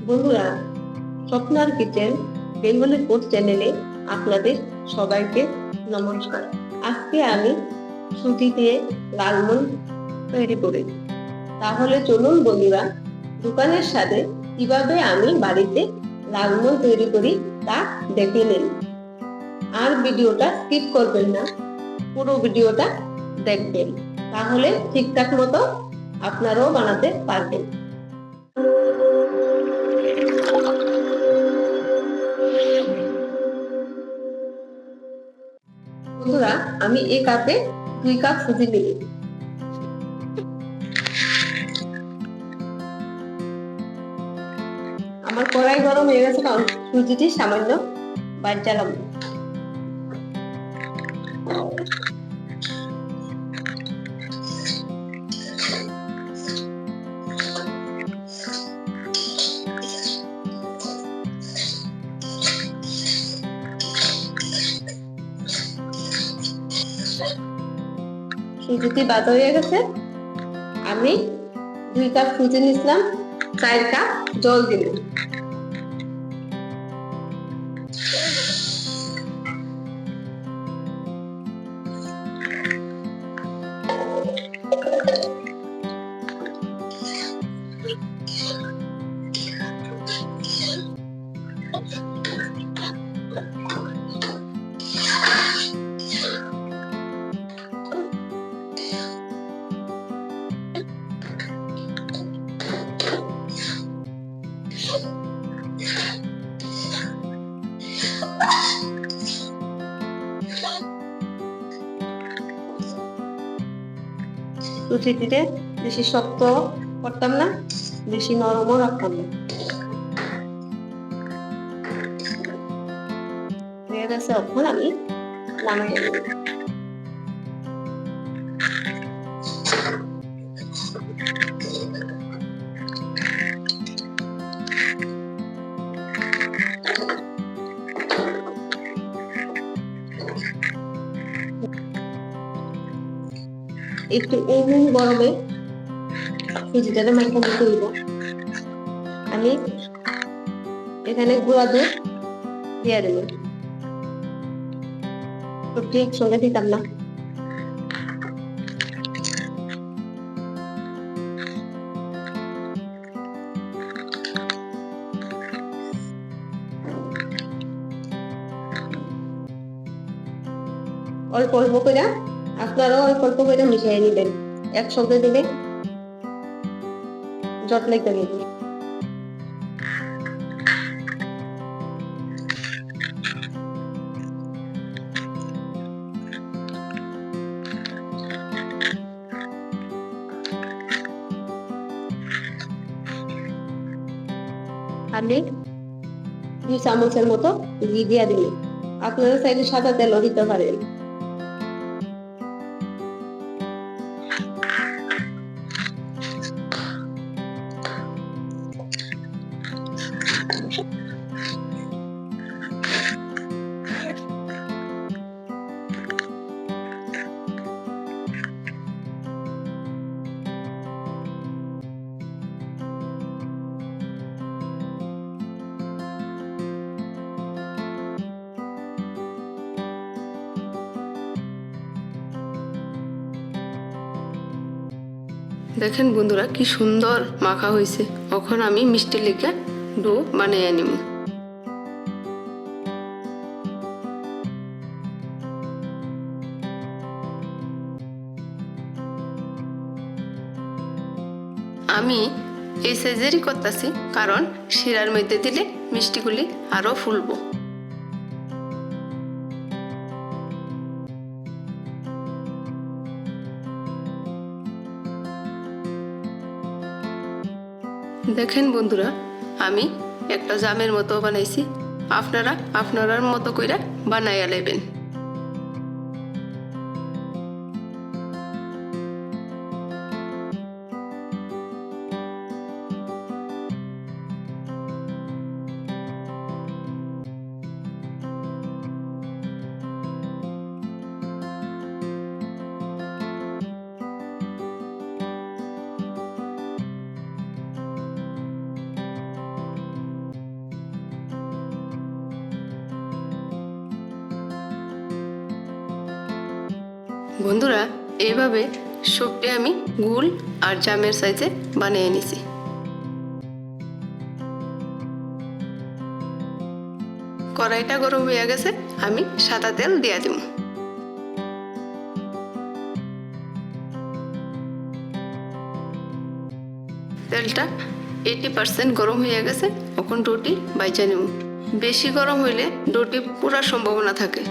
বন্ধুরা, স্বপ্নার kitchen Bengali food চ্যানেলে আপনাদের সবাইকে নমস্কার। আজকে আমি সুজি দিয়ে লালমোহন তৈরি করি। তাহলে চলুন বন্ধুরা, দোকানের সাথে কিভাবে আমি বাড়িতে লালমোহন তৈরি করি তা দেখে নিন। আর ভিডিওটা স্কিপ করবেন না, পুরো ভিডিওটা দেখবেন, তাহলে ঠিকঠাক মতো আপনারাও বানাতে পারবেন। বন্ধুরা, আমি এই কাপে 2 কাপ সুজি নিই। আমার কড়াই গরম হয়ে গেছে, কারণ সুজিটি সামান্য বাজালাম। সুজিটি বাদ হয়ে গেছে। আমি 2 কাপ সুজি নিলাম, 4 কাপ জল দিলাম। সুজিটিতে বেশি শক্ত করতাম না, বেশি নরমও রাখতাম না। হয়ে গেছে, এখন আমি নামিয়ে নেব। একটু গরমে সুজিটাকে মাখা দিতে হইব। আমি এখানে গুঁড়া দুধ দিয়ে দেব, সবটি একসঙ্গে দিতাম না। অল্প অল্প করে আপনারাও অল্প অল্প করে মিশিয়ে নেবেন, একসঙ্গে দিলে জট লেগে যাবে। আমি 2 চামচের মতো ঘি দিয়ে দিই। আপনারা চাইলে সাদা তেলও দিতে পারেন। দেখেন বন্ধুরা, কি সুন্দর মাখা হয়েছে। এখন আমি মিষ্টি লেগে ডো বানিয়ে নিব। আমি এই সাইজেরই করতেছি, কারণ শিরার মধ্যে দিলে মিষ্টিগুলি আরো ফুলবো। দেখেন বন্ধুরা, আমি একটা জামের মতো বানাইছি। আপনারা আপনার মতো কইরা বানাইয়া নেবেন। বন্ধুরা, এইভাবে সবটি আমি গোল আর জামের সাইজে বানিয়ে নিছি। কড়াইটা গরম হয়ে গেছে, আমি সাদা তেল দিয়ে দিব। তেলটা 80% গরম হয়ে গেছে, এখন রুটি বাইচা নিব। বেশি গরম হইলে রুটি পুরার সম্ভাবনা থাকে।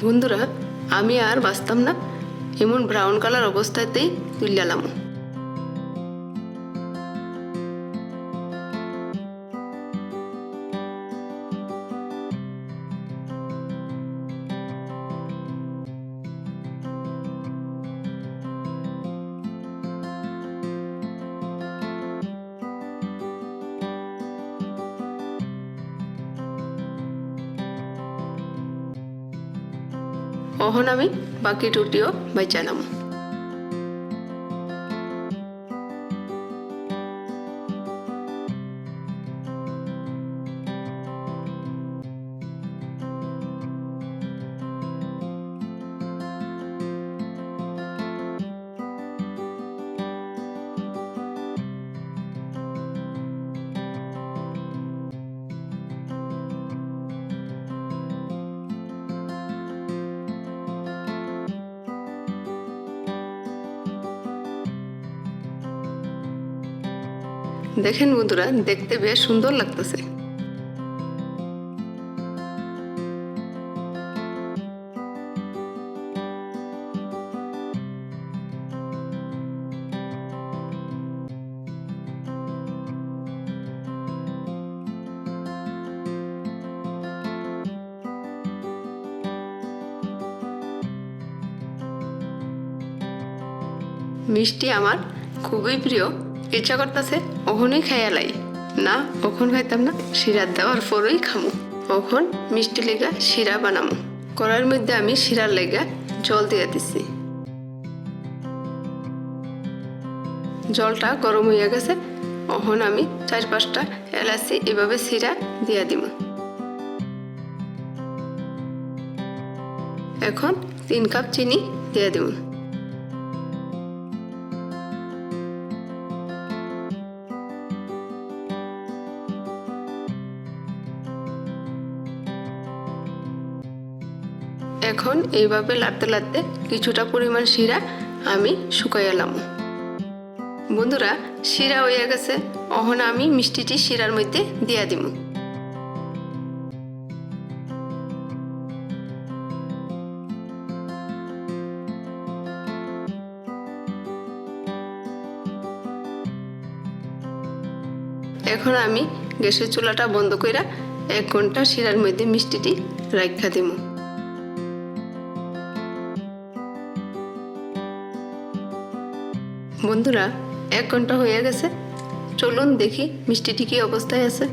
বন্ধুরা, আমি আর বাঁচতাম না, এমন ব্রাউন কালার অবস্থাতেই তুললাম। এখন আমি বাকি রুটিও বাইচালাম। দেখেন বন্ধুরা, দেখতে বেশ সুন্দর লাগতেছে। মিষ্টি আমার খুবই প্রিয়, ইচ্ছা করতেছে ওখানেই খাইয়া লাই না, ওখন খাইতাম না, শিরা দেওয়ার পরই খামু। ওখন মিষ্টি লেগা শিরা বানামু। কড়াইয়ের মধ্যে আমি শিরার লেগা জল দিয়ে দিছি। জলটা গরম হয়ে গেছে, ওখন আমি 4-5টা এলাচি এভাবে শিরা দিয়ে দিব। এখন 3 কাপ চিনি দিয়ে দিব। এখন এইভাবে লাড়তে লাড়তে কিছুটা পরিমাণ শিরা আমি শুকাইলাম। বন্ধুরা, শিরা হয়ে গেছে, এখন আমি মিষ্টিটি শিরার মধ্যে দিয়া দিব। এখন আমি গ্যাসের চুলাটা বন্ধ কইরা 1 ঘন্টা শিরার মধ্যে মিষ্টিটি রাখা দিব। বন্ধুরা, 1 ঘন্টা হয়ে গেছে, চলুন দেখি মিষ্টিটি কি অবস্থায় আছে।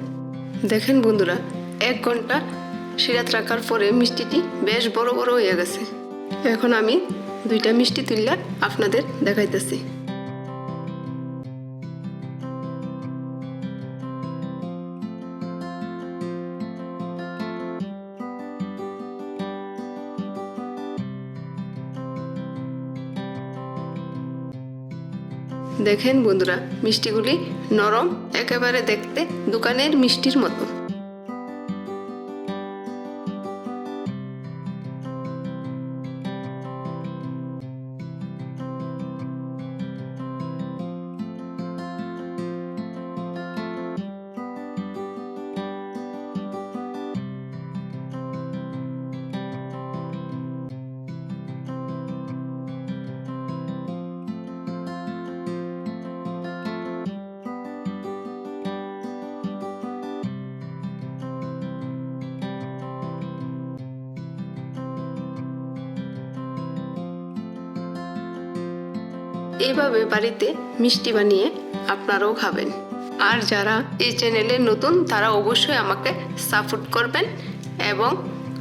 দেখেন বন্ধুরা, 1 ঘন্টা শিরাত রাখার পরে মিষ্টিটি বেশ বড় বড় হয়ে গেছে। এখন আমি 2টা মিষ্টি তুললা আপনাদের দেখাইতেছি। দেখেন বন্ধুরা, মিষ্টিগুলি নরম, একেবারে দেখতে দোকানের মিষ্টির মতো। এইভাবে বাড়িতে মিষ্টি বানিয়ে আপনারাও খাবেন। আর যারা এই চ্যানেলে নতুন তারা অবশ্যই আমাকে সাপোর্ট করবেন এবং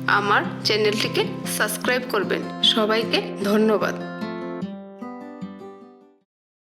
আমার চ্যানেলটিকে সাবস্ক্রাইব করবেন। সবাইকে ধন্যবাদ।